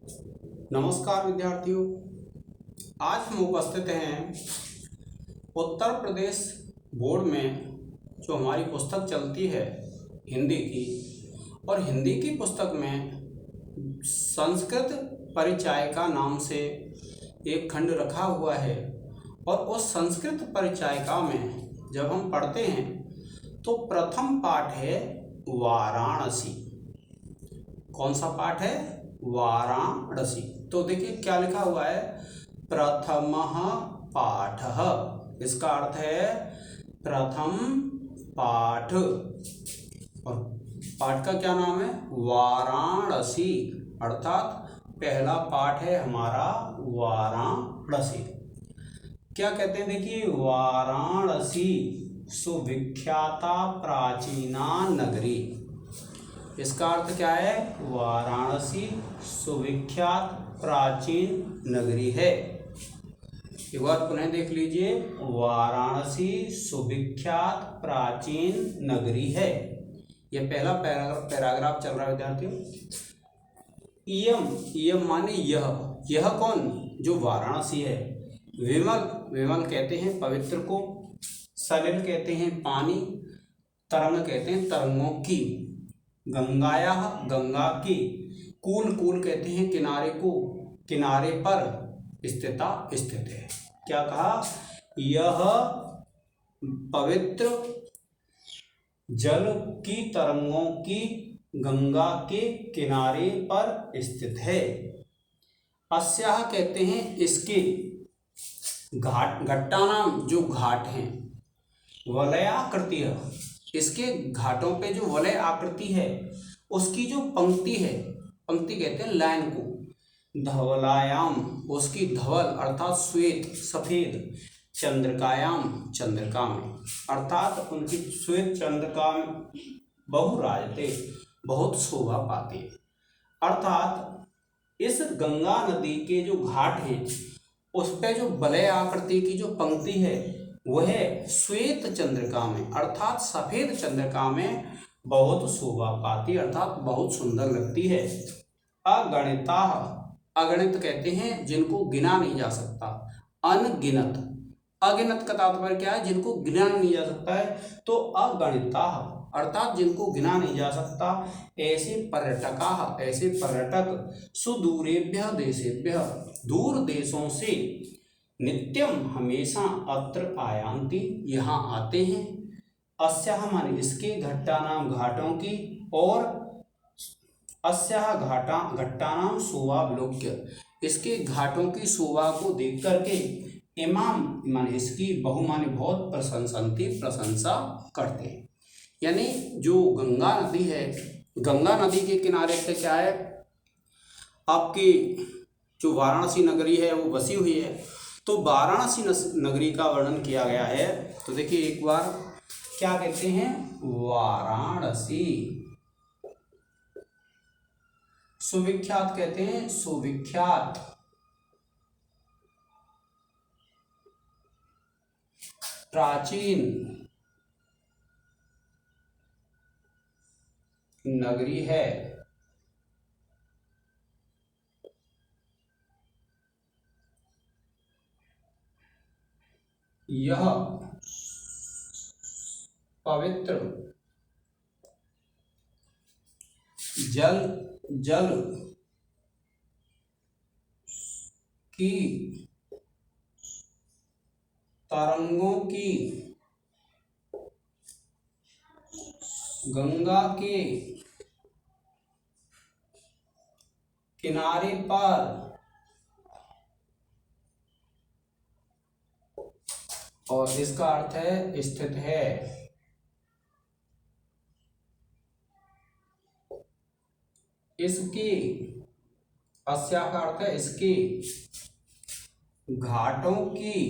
नमस्कार विद्यार्थियों, आज हम उपस्थित हैं उत्तर प्रदेश बोर्ड में जो हमारी पुस्तक चलती है हिंदी की, और हिंदी की पुस्तक में संस्कृत परिचायिका नाम से एक खंड रखा हुआ है। और उस संस्कृत परिचायिका में जब हम पढ़ते हैं तो प्रथम पाठ है वाराणसी। कौन सा पाठ है? वाराणसी। तो देखिए क्या लिखा हुआ है, प्रथमः पाठः। इसका अर्थ है प्रथम पाठ, और पाठ का क्या नाम है? वाराणसी। अर्थात पहला पाठ है हमारा वाराणसी। क्या कहते हैं? देखिए, वाराणसी सुविख्याता प्राचीना नगरी। इसका अर्थ क्या है? वाराणसी सुविख्यात प्राचीन नगरी है। एक बार पुनः देख लीजिए, वाराणसी सुविख्यात प्राचीन नगरी है। यह पहला पैराग्राफ चल रहा है विद्यार्थियों। इयम, इयम माने यह कौन? जो वाराणसी है। विमल, विमल कहते हैं पवित्र को। सलिल कहते हैं पानी। तरंग कहते हैं तरंगों की। गंगाया, गंगा की। कूल, कूल कहते हैं किनारे को। किनारे पर स्थिता, स्थित है। क्या कहा? यह पवित्र जल की तरंगों की गंगा के किनारे पर स्थित है। अस्याह कहते हैं इसके। घाट, घट्टा नाम जो घाट हैं। वलयाकृति, इसके घाटों पे जो वलय आकृति है उसकी जो पंक्ति है, पंक्ति कहते हैं लाइन को। धवलायाम, उसकी धवल अर्थात श्वेत सफेद। चंद्रकायाम, चंद्रिका में, अर्थात उनकी श्वेत चंद्रिका में बहुराजते, बहुत शोभा पाते। अर्थात इस गंगा नदी के जो घाट हैं उस पे जो वलय आकृति की जो पंक्ति है वह श्वेत चंद्रिका में अर्थात सफेद चंद्रिका में बहुत शोभा पाती, अर्थात बहुत सुंदर लगती है। अगणिता, अगणित कहते हैं जिनको गिना नहीं जा सकता। अनगिनत, अगिनत का तात्पर्य क्या है? जिनको गिना नहीं जा सकता है। तो अगणिता अर्थात जिनको गिना नहीं जा सकता। ऐसे पर्यटका, ऐसे पर्यटक। सुदूरेभ्य देशेभ्य, दूर देशों से। नित्यम, हमेशा। अत्र आयान्ति, यहाँ आते हैं। अस्याह माने इसके, घट्टानाम घाटों की, और अस्याह घट्टानाम शोभावलोक्य, इसके घाटों की शोभा को देख करके। इमाम माने इसकी, बहु माने बहुत, प्रशंसन्ति प्रशंसा करते हैं। यानी जो गंगा नदी है, गंगा नदी के किनारे पे क्या है, आपकी जो वाराणसी नगरी है वो बसी हुई है। तो वाराणसी नगरी का वर्णन किया गया है। तो देखिए एक बार क्या कहते हैं, वाराणसी सुविख्यात कहते हैं, सुविख्यात प्राचीन नगरी है। यह पवित्र जल की तरंगों की गंगा के किनारे पर, और इसका अर्थ है स्थित है। इसकी, अस्या का अर्थ है इसकी घाटों की,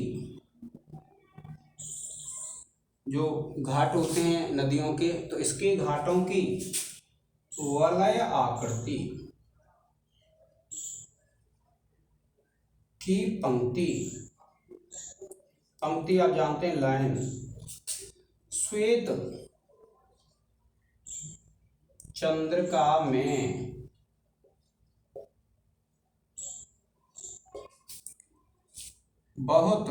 जो घाट होते हैं नदियों के, तो इसके घाटों की वलय आकृति की पंक्ति, पंक्ति आप जानते हैं लाइन, श्वेत चंद्रिका में बहुत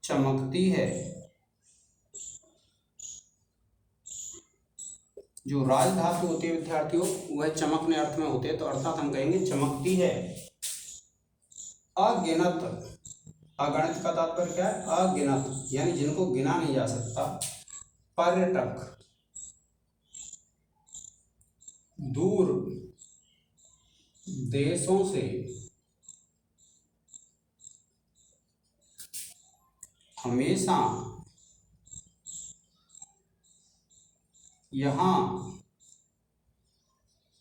चमकती है। जो राज धातु होती है विद्यार्थियों, वह चमकने अर्थ में होते हैं, तो अर्थात हम कहेंगे चमकती है। अगिनत, अगणित का तात्पर्य क्या है? अगिनत, यानी जिनको गिना नहीं जा सकता। पर्यटक, दूर देशों से हमेशा यहाँ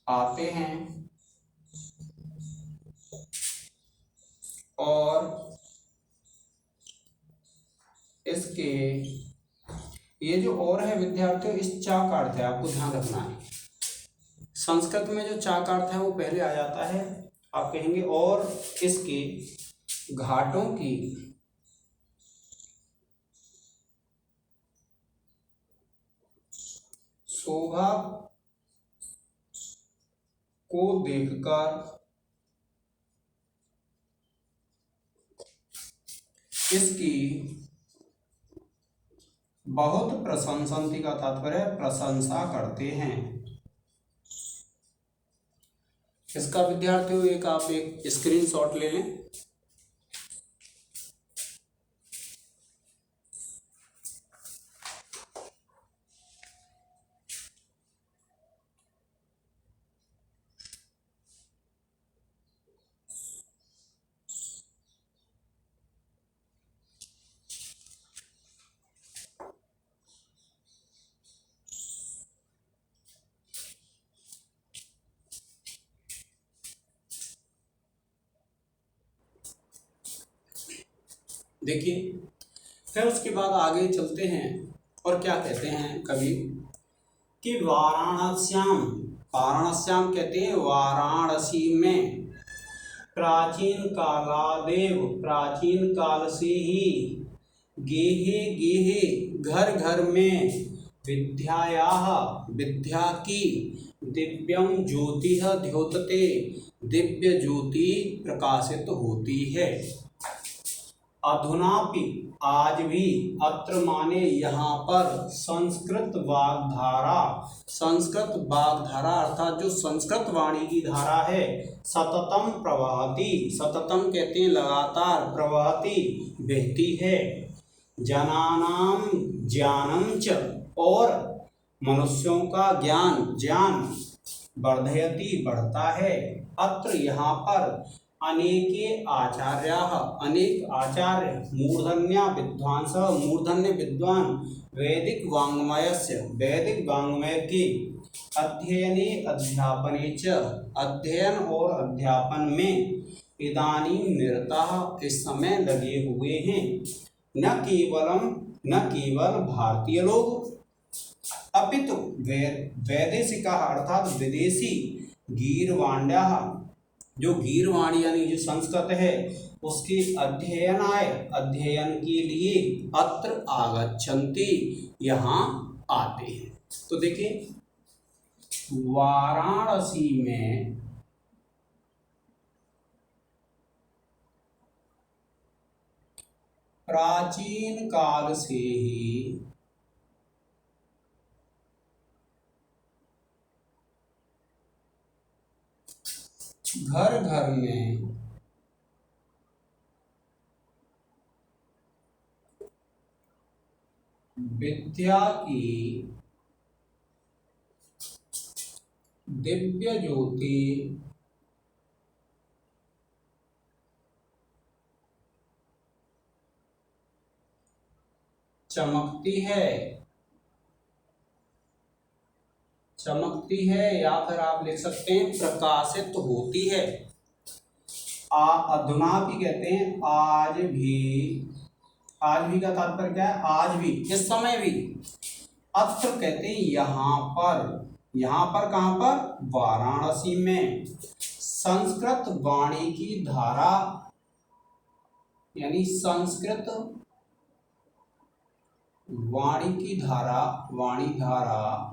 आते हैं और इसके, ये जो और है विद्यार्थियों, इस चा का अर्थ है, आपको ध्यान रखना है। संस्कृत में जो चा का अर्थ है वो पहले आ जाता है। आप कहेंगे और इसके घाटों की शोभा को देखकर इसकी बहुत प्रशंसन्ति का तात्पर्य प्रशंसा करते हैं। इसका विद्यार्थियों एक आप एक स्क्रीनशॉट ले लें। देखिए, फिर उसके बाद आगे चलते हैं और क्या कहते हैं कवि कि वाराणस्याम, वाराणस्याम कहते हैं वाराणसी में, प्राचीन कालादेव, प्राचीन काल से ही, गेहे गेहे घर घर में, विद्यायाः विद्या की, दिव्यम ज्योतिः द्योतते दिव्य ज्योति प्रकाशित होती है। अधुनापि आज भी, अत्र माने यहाँ पर, संस्कृत वाग्धारा, संस्कृत वाग्धारा अर्थात जो संस्कृत वाणी की धारा है, सततम प्रवहति, सततम कहते हैं लगातार, प्रवहति बहती है, जनानाम ज्ञानम च, और मनुष्यों का ज्ञान वर्धयति बढ़ता है। अत्र यहाँ पर अनेके आचार्याः, अनेक आचार्य, मूर्धन्या विद्वांस, मूर्धन्य विद्वान, वैदिक वाङ्मयस्य, वैदिक वाङ्मय के, अध्ययने अध्यापने च, अध्ययन और अध्यापन में, इदानीं निरताः इस समय लगे हुए हैं। न केवल भारतीय लोग, अपितु वैदेशिकाः अर्थात विदेशी, गीर्वाण्याः जो गीर्वाणी यानी जो संस्कृत है उसके अध्ययनाय, अध्ययन के लिए, अत्र आगच्छन्ति यहाँ आते हैं। तो देखिए, वाराणसी में प्राचीन काल से ही घर घर में विद्या की दिव्य ज्योति चमकती है, चमकती है, या फिर आप लिख सकते हैं प्रकाशित होती है। अधुना भी कहते हैं आज भी, आज भी का तात्पर्य क्या है? आज भी, इस समय भी। अत्र कहते हैं यहाँ पर, यहाँ पर कहाँ पर? वाराणसी में। संस्कृत वाणी की धारा, यानी संस्कृत वाणी की धारा, वाणी धारा,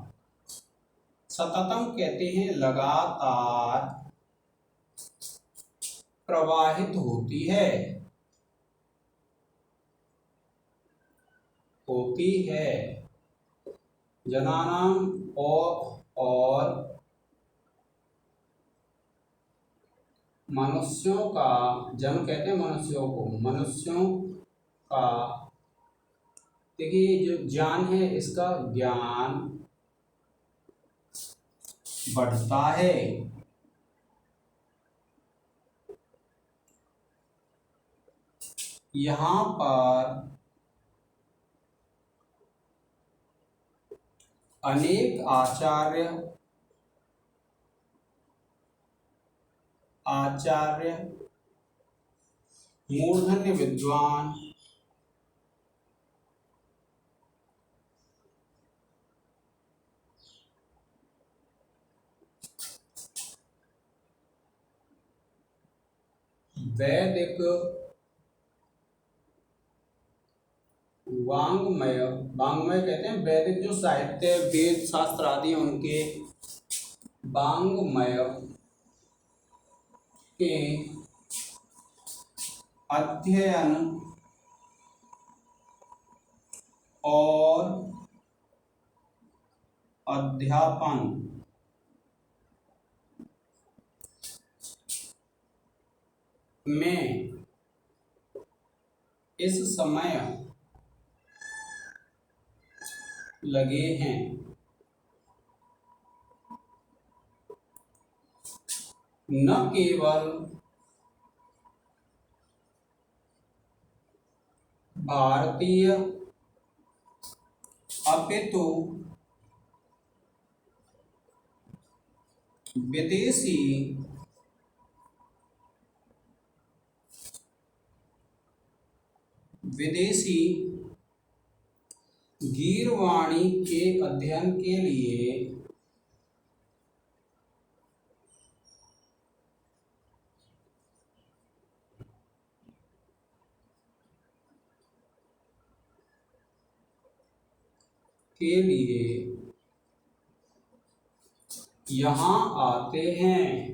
सततम कहते हैं लगातार, प्रवाहित होती है, होती है। जनानाम और मनुष्यों का, जन कहते हैं मनुष्यों को, मनुष्यों का, देखिए जो ज्ञान है इसका ज्ञान बढ़ता है। यहाँ पर अनेक आचार्य मूर्धन्य विद्वान वैदिक वांग्मय, वांग्मय कहते हैं वैदिक जो साहित्य वेद शास्त्र आदि हैं उनके वांग्मय के अध्ययन और अध्यापन में इस समय लगे हैं। न केवल भारतीय अपितु विदेशी विदेशी गीरवाणी के अध्ययन के लिए यहाँ आते हैं।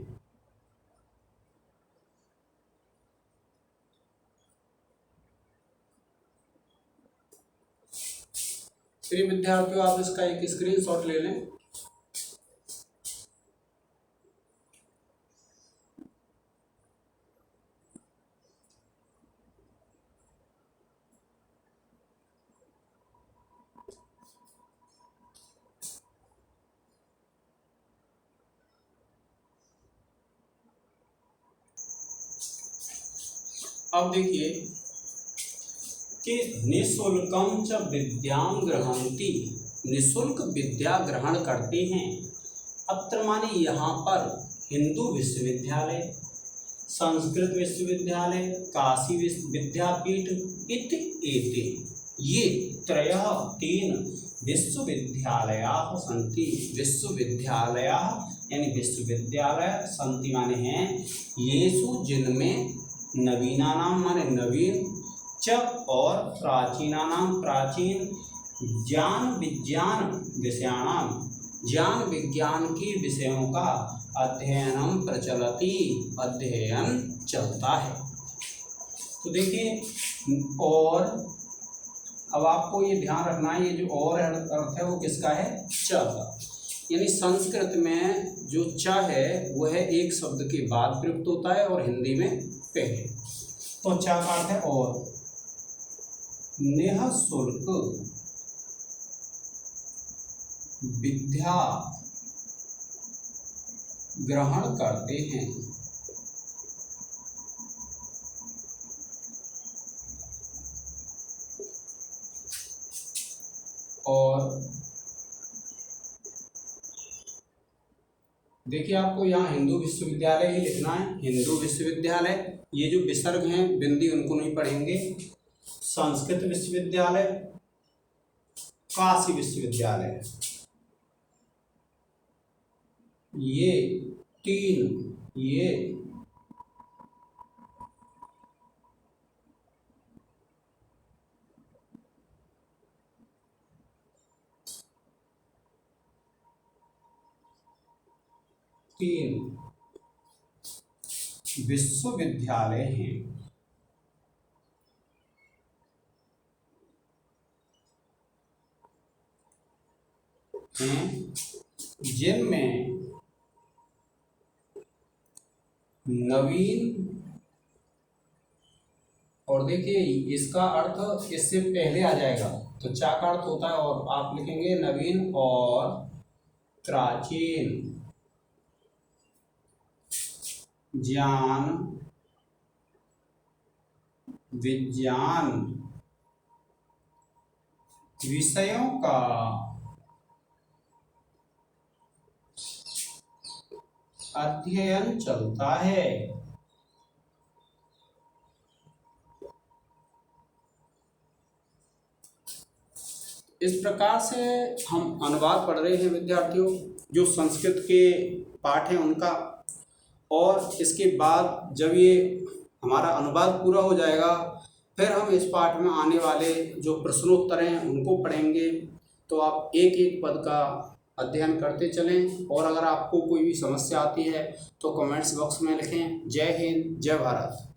प्रिय विद्यार्थियों, आप इसका एक स्क्रीनशॉट ले लें। अब देखिए कि निःशुल्कम च विद्यां ग्रहन्ति, निःशुल्क विद्या ग्रहण करते हैं। अत्र माने यहाँ पर हिंदू विश्वविद्यालय, संस्कृत विश्वविद्यालय, काशी विद्यापीठ इत्येते ये त्रयः तीन विश्वविद्यालयाः सन्ति। विश्वविद्यालयाः यानी विश्वविद्यालय सन्ति माने हैं येषु जिनमें नवीनानाम माने नवीन, च और प्राचीनानाम प्राचीन, ज्ञान विज्ञान विषयाणाम ज्ञान विज्ञान के विषयों का अध्ययनम प्रचलति अध्ययन चलता है। तो देखिए और अब आपको ये ध्यान रखना है, ये जो और अर्थ है वो किसका है? च का। यानी संस्कृत में जो च है वह एक शब्द के बाद प्रयुक्त होता है और हिंदी में पहले। तो च का अर्थ है और। निःशुल्क विद्या ग्रहण करते हैं। और देखिए आपको यहाँ हिंदू विश्वविद्यालय ही लिखना है, हिंदू विश्वविद्यालय। ये जो विसर्ग हैं बिंदी उनको नहीं पढ़ेंगे। संस्कृत विश्वविद्यालय, काशी विश्वविद्यालय, ये तीन विश्वविद्यालय हैं जिनमें नवीन, और देखिए इसका अर्थ इससे पहले आ जाएगा, तो चा का अर्थ होता है और आप लिखेंगे नवीन और प्राचीन ज्ञान विज्ञान विषयों का अध्ययन चलता है। इस प्रकार से हम अनुवाद पढ़ रहे हैं विद्यार्थियों, जो संस्कृत के पाठ हैं उनका, और इसके बाद जब ये हमारा अनुवाद पूरा हो जाएगा फिर हम इस पाठ में आने वाले जो प्रश्नोत्तर हैं उनको पढ़ेंगे। तो आप एक एक पद का अध्ययन करते चलें, और अगर आपको कोई भी समस्या आती है तो कमेंट्स बॉक्स में लिखें। जय हिंद, जय भारत।